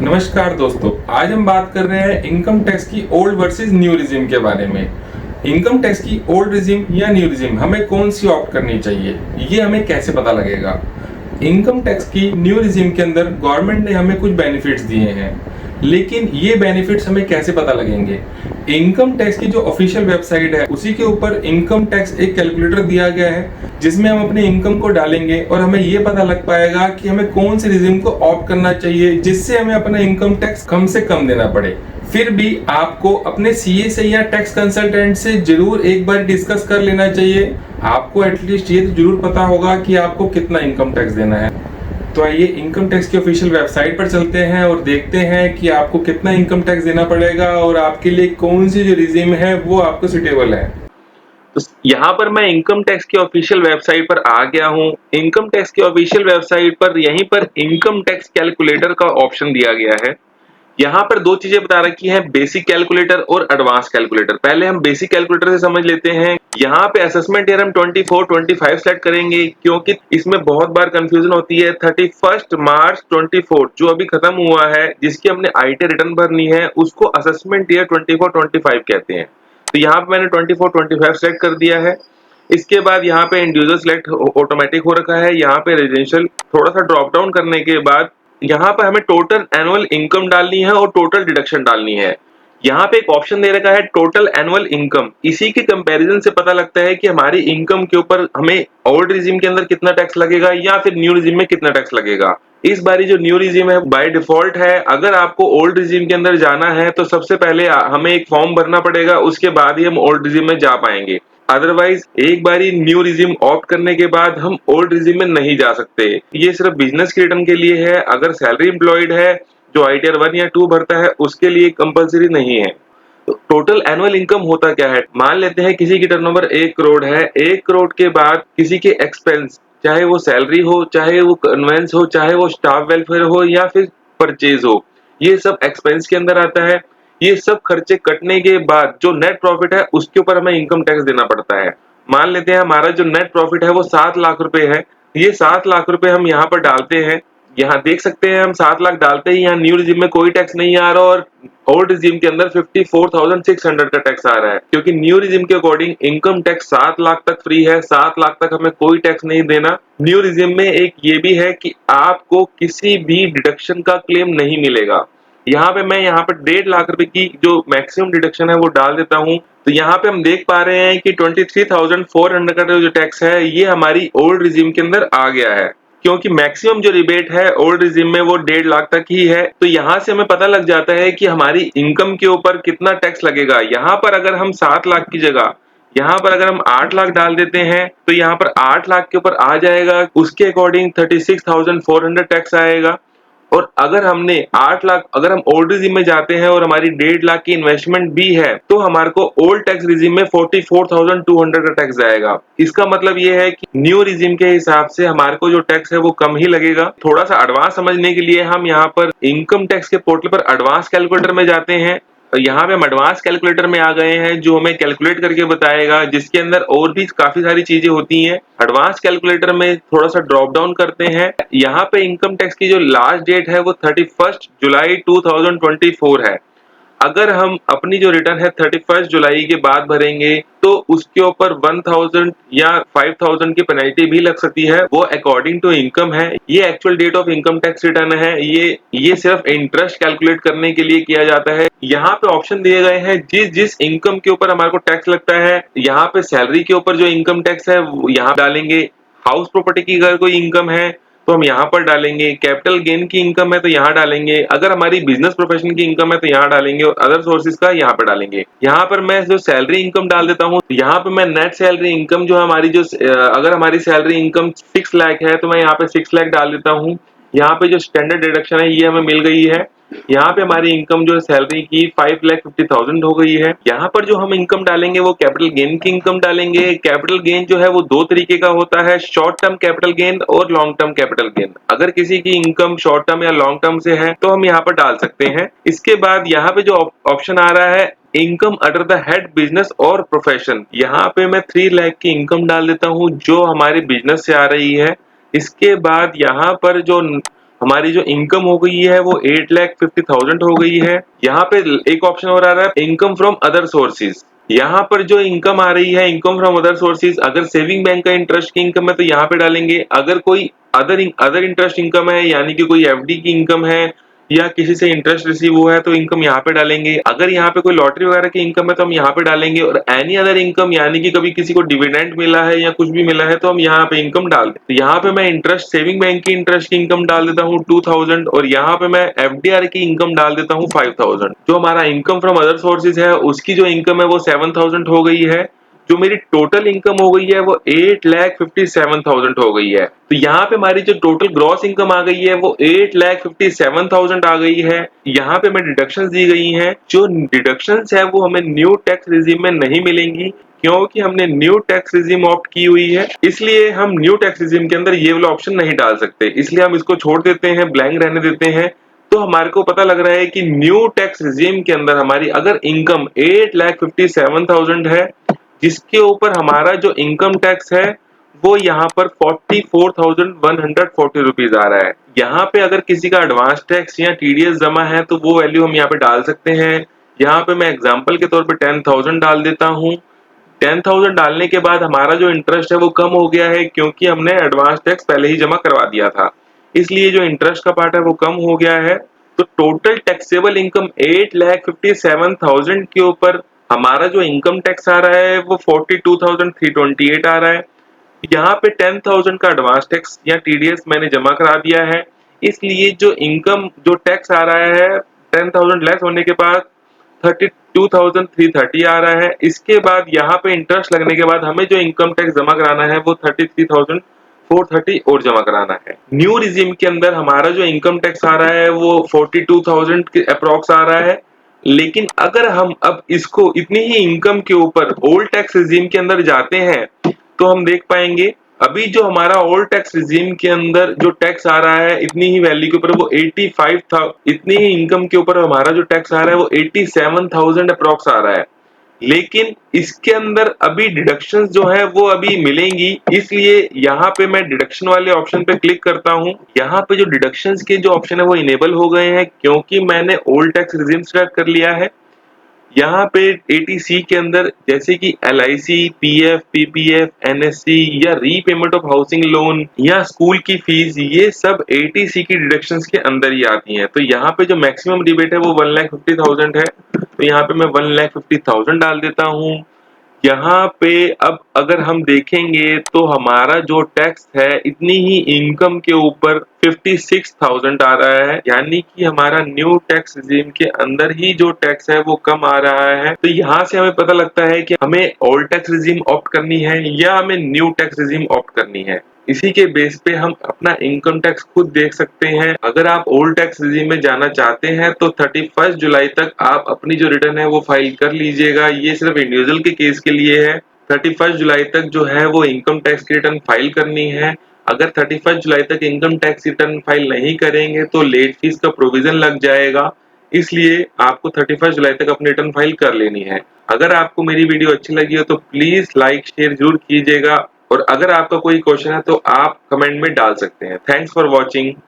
नमस्कार दोस्तों, आज हम बात कर रहे हैं इनकम टैक्स की ओल्ड वर्सेस न्यू रिजिम के बारे में। इनकम टैक्स की ओल्ड रिजिम या न्यू रिजिम हमें कौन सी ऑप्ट करनी चाहिए, ये हमें कैसे पता लगेगा। इनकम टैक्स की न्यू रिजिम के अंदर गवर्नमेंट ने हमें कुछ बेनिफिट्स दिए हैं, लेकिन ये बेनिफिट्स हमें कैसे पता लगेंगे। इनकम टैक्स की जो ऑफिशियल वेबसाइट है उसी के ऊपर इनकम टैक्स एक कैलकुलेटर दिया गया है, जिसमें हम अपने इनकम को डालेंगे और हमें ये पता लग पाएगा कि हमें कौन से रिजिम को ऑप्ट करना चाहिए, जिससे हमें अपना इनकम टैक्स कम से कम देना पड़े। फिर भी आपको अपने सीए से या टैक्स कंसल्टेंट से जरूर एक बार डिस्कस कर लेना चाहिए। आपको एटलीस्ट ये तो जरूर पता होगा कि आपको कितना इनकम टैक्स देना है। तो आइए इनकम टैक्स की ऑफिशियल वेबसाइट पर चलते हैं और देखते हैं कि आपको कितना इनकम टैक्स देना पड़ेगा और आपके लिए कौन सी जो रिजिम है वो आपको सुटेबल है। तो यहाँ पर मैं इनकम टैक्स की ऑफिशियल वेबसाइट पर आ गया हूँ। इनकम टैक्स की ऑफिशियल वेबसाइट पर यहीं पर इनकम टैक्स कैलकुलेटर का ऑप्शन दिया गया है। यहाँ पर दो चीजें बता रखी है, बेसिक कैलकुलेटर और एडवांस कैलकुलेटर। पहले हम बेसिक कैलकुलेटर से समझ लेते हैं। यहाँ पे असेसमेंट ईयर हम 24, 25 सेलेक्ट करेंगे, क्योंकि इसमें बहुत बार कंफ्यूजन होती है। 31 मार्च 24 जो अभी खत्म हुआ है, जिसकी हमने आईटी रिटर्न भरनी है, उसको असेसमेंट ईयर 24, 25 कहते हैं। तो यहाँ पे मैंने 24, 25 सेलेक्ट कर दिया है। इसके बाद यहाँ पे इंडिविजुअल सिलेक्ट ऑटोमेटिक हो रखा है। यहाँ पे रेजिडेंशियल थोड़ा सा ड्रॉप डाउन करने के बाद यहाँ पे हमें टोटल एनुअल इनकम डालनी है और टोटल डिडक्शन डालनी है। यहाँ पे एक ऑप्शन दे रखा है टोटल एनुअल इनकम। इसी के कंपैरिजन से पता लगता है कि हमारी इनकम के ऊपर हमें ओल्ड रिजिम के अंदर कितना टैक्स लगेगा या फिर न्यू रिजिम में कितना टैक्स लगेगा। इस बारी जो न्यू रिजिम है बाय डिफॉल्ट है। अगर आपको ओल्ड रिजिम के अंदर जाना है तो सबसे पहले हमें एक फॉर्म भरना पड़ेगा, उसके बाद ही हम ओल्ड रिजिम में जा पाएंगे। अदरवाइज एक बारी न्यू रिजिम ऑप्ट करने के बाद हम ओल्ड रिजिम में नहीं जा सकते। ये सिर्फ बिजनेस के रिटर्न के लिए है। अगर सैलरी एम्प्लॉयड है जो आईटीआर 1 या 2 भरता है उसके लिए कंपलसरी नहीं है। तो टोटल एनुअल इनकम होता क्या है, मान लेते हैं किसी की टर्नओवर 1 करोड़ है। 1 करोड़ के बाद किसी के एक्सपेंस, चाहे वो सैलरी हो, चाहे वो कन्वेंस हो, चाहे वो स्टाफ वेलफेयर हो या फिर परचेज हो, ये सब एक्सपेंस के अंदर आता है। ये सब खर्चे कटने के बाद जो नेट प्रॉफिट है उसके ऊपर हमें इनकम टैक्स देना पड़ता है। मान लेते हैं हमारा जो नेट प्रॉफिट है वो 7 लाख रुपए है। ये 7 लाख रुपए हम यहाँ पर डालते हैं। यहाँ देख सकते हैं हम 7 लाख डालते ही यहाँ न्यू रिजिम में कोई टैक्स नहीं आ रहा और ओल्ड रिजिम के अंदर 54,600 का टैक्स आ रहा है, क्योंकि न्यू रिजिम के अकॉर्डिंग इनकम टैक्स 7 लाख तक फ्री है। 7 लाख तक हमें कोई टैक्स नहीं देना। न्यू रिजिम में एक ये भी है कि आपको किसी भी डिडक्शन का क्लेम नहीं मिलेगा। यहाँ पे मैं यहाँ पर 1.5 लाख रुपए की जो मैक्सिमम डिडक्शन है वो डाल देता हूँ। तो यहाँ पे हम देख पा रहे हैं कि 23,400 का जो टैक्स है ये हमारी ओल्ड रिजिम के अंदर आ गया है, क्योंकि मैक्सिमम जो रिबेट है ओल्ड रिजिम में वो 1.5 लाख तक ही है। तो यहाँ से हमें पता लग जाता है कि हमारी इनकम के ऊपर कितना टैक्स लगेगा। यहाँ पर अगर हम 7 लाख की जगह यहाँ पर अगर हम 8 लाख डाल देते हैं तो यहाँ पर 8 लाख के ऊपर आ जाएगा, उसके अकॉर्डिंग 36,400 टैक्स आएगा। और अगर हमने 8 लाख अगर हम ओल्ड रिजिम में जाते हैं और हमारी 1.5 लाख की इन्वेस्टमेंट भी है तो हमारे को ओल्ड टैक्स रिजिम में 44,200 का टैक्स आएगा। इसका मतलब ये है कि न्यू रिजिम के हिसाब से हमारे को जो टैक्स है वो कम ही लगेगा। थोड़ा सा एडवांस समझने के लिए हम यहाँ पर इनकम टैक्स के पोर्टल पर एडवांस कैलकुलेटर में जाते हैं। यहाँ पे हम एडवांस कैलकुलेटर में आ गए हैं जो हमें कैलकुलेट करके बताएगा, जिसके अंदर और भी काफी सारी चीजें होती हैं। एडवांस कैलकुलेटर में थोड़ा सा ड्रॉप डाउन करते हैं। यहाँ पे इनकम टैक्स की जो लास्ट डेट है वो 31 जुलाई 2024 है। अगर हम अपनी जो रिटर्न है 31 जुलाई के बाद भरेंगे तो उसके ऊपर 1000 या 5000 की पेनल्टी भी लग सकती है। वो अकॉर्डिंग टू इनकम है। ये actual date of income tax return है। ये सिर्फ इंटरेस्ट कैलकुलेट करने के लिए किया जाता है। यहाँ पे ऑप्शन दिए गए हैं जिस जिस इनकम के ऊपर हमारे को टैक्स लगता है। यहाँ पे सैलरी के ऊपर जो इनकम टैक्स है वो यहाँ डालेंगे। हाउस प्रॉपर्टी की अगर कोई इनकम है तो हम यहाँ पर डालेंगे। कैपिटल गेन की इनकम है तो यहाँ डालेंगे। अगर हमारी बिजनेस प्रोफेशन की इनकम है तो यहाँ डालेंगे और अदर सोर्सेज का यहाँ पर डालेंगे। यहाँ पर मैं जो सैलरी इनकम डाल देता हूँ, यहाँ पे मैं नेट सैलरी इनकम जो हमारी जो अगर हमारी सैलरी इनकम 6 लाख है तो मैं यहाँ पे 6 लाख डाल देता हूँ। यहाँ पे जो स्टैंडर्ड डिडक्शन है ये हमें मिल गई है। यहाँ पे हमारी इनकम जो है सैलरी की 5,50,000 हो गई है। यहाँ पर जो हम इनकम डालेंगे वो कैपिटल गेन की इनकम डालेंगे। कैपिटल गेन जो है वो 2 तरीके का होता है, शॉर्ट टर्म कैपिटल गेन और लॉन्ग टर्म कैपिटल गेन। अगर किसी की इनकम शॉर्ट टर्म या लॉन्ग टर्म से है तो हम यहाँ पर डाल सकते हैं। इसके बाद यहाँ पे जो ऑप्शन आ रहा है income under the head business और प्रोफेशन, यहाँ पे मैं 3 लाख की इनकम डाल देता हूँ जो हमारे बिजनेस से आ रही है। इसके बाद यहाँ पर जो हमारी जो इनकम हो गई है वो 8,50,000 हो गई है। यहाँ पे एक ऑप्शन और आ रहा है इनकम फ्रॉम अदर सोर्सेज। यहाँ पर जो इनकम आ रही है इनकम फ्रॉम अदर सोर्सेज, अगर सेविंग बैंक का इंटरेस्ट की इनकम है तो यहाँ पे डालेंगे। अगर कोई अदर इंटरेस्ट इनकम है यानी कि कोई एफडी की इनकम है या किसी से इंटरेस्ट रिसीव हुआ है तो इनकम यहाँ पे डालेंगे। अगर यहाँ पे कोई लॉटरी वगैरह की इनकम है तो हम यहाँ पे डालेंगे। और एनी अदर इनकम यानी कि कभी किसी को डिविडेंड मिला है या कुछ भी मिला है तो हम यहाँ पे इनकम डाल दें। तो यहाँ पे मैं इंटरेस्ट सेविंग बैंक की इंटरेस्ट की इनकम डाल देता हूँ 2000 और यहाँ पे मैं एफडीआर की इनकम डाल देता हूँ 5000। जो हमारा इनकम फ्रॉम अदर सोर्सेज है उसकी जो इनकम है वो 7000 हो गई है। जो मेरी टोटल इनकम हो गई है वो 8,57,000 हो गई है। तो यहाँ पे हमारी जो टोटल ग्रॉस इनकम आ गई है वो 8,57,000 आ गई है। यहाँ पे हमें डिडक्शंस दी गई हैं। जो डिडक्शंस है वो हमें न्यू टैक्स रिजीम में नहीं मिलेंगी क्योंकि हमने न्यू टैक्स रिजीम ऑप्ट की हुई है, इसलिए हम न्यू टैक्स रिजीम के अंदर ये वाला ऑप्शन नहीं डाल सकते, इसलिए हम इसको छोड़ देते हैं, ब्लैंक रहने देते हैं। तो हमारे को पता लग रहा है कि न्यू टैक्स रिजीम के अंदर हमारी अगर इनकम 8,57,000 है जिसके ऊपर हमारा जो इनकम टैक्स है वो यहाँ पर 44,140 रुपीज आ रहा है। यहाँ पे अगर किसी का एडवांस टैक्स या टीडीएस जमा है तो वो वैल्यू हम यहाँ पे डाल सकते हैं। यहाँ पे मैं एग्जांपल के तौर पे 10,000 डाल देता हूँ। 10,000 डालने के बाद हमारा जो इंटरेस्ट है वो कम हो गया है क्योंकि हमने एडवांस टैक्स पहले ही जमा करवा दिया था, इसलिए जो इंटरेस्ट का पार्ट है वो कम हो गया है। तो टोटल टैक्सेबल इनकम 8,57,000 के ऊपर हमारा जो इनकम टैक्स आ रहा है वो 42,328 आ रहा है। यहाँ पे 10,000 का एडवांस टैक्स या टीडीएस मैंने जमा करा दिया है, इसलिए जो इनकम जो टैक्स आ रहा है 10,000 लेस होने के बाद 32,330 आ रहा है। इसके बाद यहाँ पे इंटरेस्ट लगने के बाद हमें जो इनकम टैक्स जमा कराना है वो 33,430 और जमा कराना है। न्यू रिजीम के अंदर हमारा जो इनकम टैक्स आ रहा है वो 42,000 के अप्रॉक्स आ रहा है। लेकिन अगर हम अब इसको इतनी ही इनकम के ऊपर ओल्ड टैक्स रिजीम के अंदर जाते हैं तो हम देख पाएंगे अभी जो हमारा ओल्ड टैक्स रिजीम के अंदर जो टैक्स आ रहा है इतनी ही वैल्यू के ऊपर वो 85 था, इतनी ही इनकम के ऊपर हमारा जो टैक्स आ रहा है वो 87,000 अप्रॉक्स आ रहा है। लेकिन इसके अंदर अभी डिडक्शंस जो है वो अभी मिलेंगी, इसलिए यहाँ पे मैं डिडक्शन वाले ऑप्शन पे क्लिक करता हूँ। यहाँ पे जो डिडक्शंस के जो ऑप्शन है वो इनेबल हो गए हैं क्योंकि मैंने ओल्ड टैक्स रिजीम सेलेक्ट कर लिया है। यहाँ पे एटीसी के अंदर जैसे कि एलआईसी, पीएफ, पीपीएफ, एनएससी या रीपेमेंट ऑफ हाउसिंग लोन या स्कूल की फीस, ये सब एटीसी की डिडक्शंस के अंदर ही आती हैं। तो यहाँ पे जो मैक्सिमम रिबेट है वो 1,50,000 है, तो यहाँ पे मैं 1,50,000 डाल देता हूँ। यहाँ पे अब अगर हम देखेंगे तो हमारा जो टैक्स है इतनी ही इनकम के ऊपर 56,000 आ रहा है, यानी कि हमारा न्यू टैक्स रिजीम के अंदर ही जो टैक्स है वो कम आ रहा है। तो यहाँ से हमें पता लगता है कि हमें ओल्ड टैक्स रिजीम ऑप्ट करनी है या हमें न्यू टैक्स रिजीम ऑप्ट करनी है। इसी के बेस पे हम अपना इनकम टैक्स खुद देख सकते हैं। अगर आप ओल्ड टैक्स रिजीम में जाना चाहते हैं तो 31 जुलाई तक आप अपनी जो रिटर्न है वो फाइल कर लीजिएगा। ये सिर्फ इंडिविजुअल के केस के लिए है। 31 जुलाई तक जो है वो इनकम टैक्स की रिटर्न फाइल करनी है। अगर 31 जुलाई तक इनकम टैक्स रिटर्न फाइल नहीं करेंगे तो लेट फीस का प्रोविजन लग जाएगा, इसलिए आपको 31 जुलाई तक अपनी रिटर्न फाइल कर लेनी है। अगर आपको मेरी वीडियो अच्छी लगी हो तो प्लीज लाइक शेयर जरूर कीजिएगा और अगर आपका कोई क्वेश्चन है तो आप कमेंट में डाल सकते हैं। Thanks for watching.